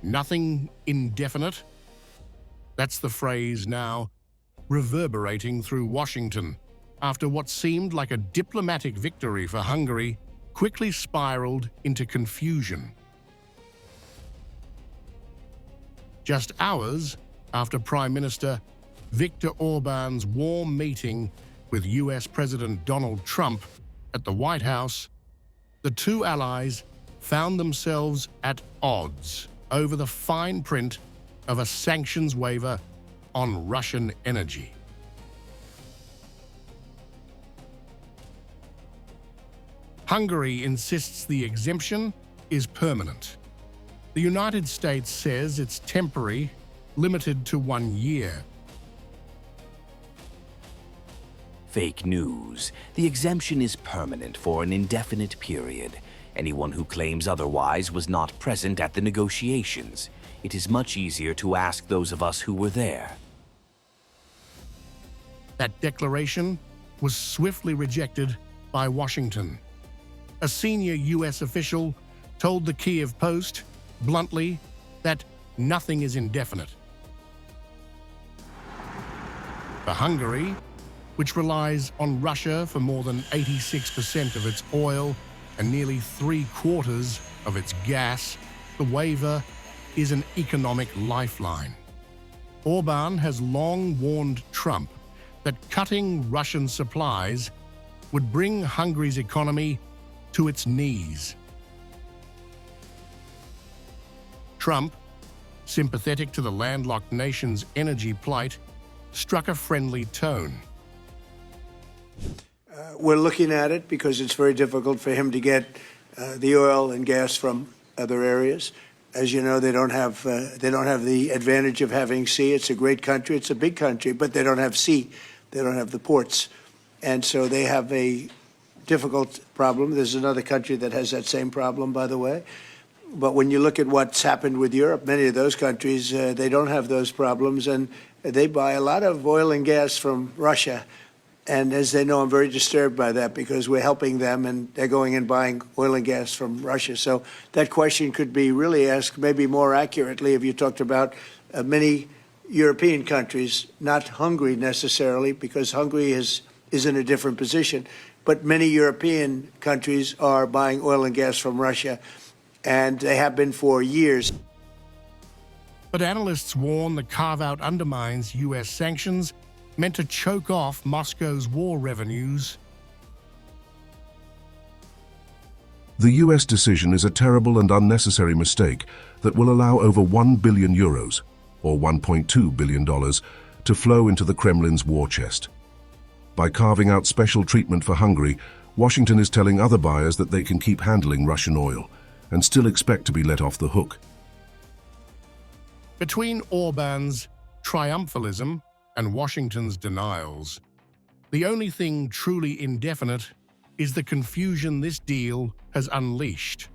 Nothing indefinite? That's the phrase now reverberating through Washington after what seemed like a diplomatic victory for Hungary quickly spiraled into confusion. Just hours after Prime Minister Viktor Orbán's warm meeting with US President Donald Trump at the White House, the two allies found themselves at odds over the fine print of a sanctions waiver on Russian energy. Hungary insists the exemption is permanent. The United States says it's temporary, limited to 1 year. Fake news. The exemption is permanent for an indefinite period. Anyone who claims otherwise was not present at the negotiations. It is much easier to ask those of us who were there. That declaration was swiftly rejected by Washington. A senior US official told the Kiev Post, bluntly, that nothing is indefinite. For Hungary, which relies on Russia for more than 86% of its oil and nearly 3/4 of its gas, the waiver is an economic lifeline. Orbán has long warned Trump that cutting Russian supplies would bring Hungary's economy to its knees. Trump, sympathetic to the landlocked nation's energy plight, struck a friendly tone. We're looking at it because it's very difficult for him to get the oil and gas from other areas. As you know, they don't have the advantage of having sea. It's a great country. It's a big country, but they don't have sea. They don't have the ports. And so they have a difficult problem. There's another country that has that same problem, by the way. But when you look at what's happened with Europe, many of those countries, they don't have those problems, and they buy a lot of oil and gas from Russia. And as they know, I'm very disturbed by that because we're helping them and they're going and buying oil and gas from Russia. So that question could be really asked maybe more accurately if you talked about many European countries, not Hungary necessarily, because Hungary is in a different position. But many European countries are buying oil and gas from Russia, and they have been for years. But analysts warn the carve-out undermines US sanctions meant to choke off Moscow's war revenues. The US decision is a terrible and unnecessary mistake that will allow over €1 billion, or $1.2 billion, to flow into the Kremlin's war chest. By carving out special treatment for Hungary, Washington is telling other buyers that they can keep handling Russian oil and still expect to be let off the hook. Between Orbán's triumphalism and Washington's denials, the only thing truly indefinite is the confusion this deal has unleashed.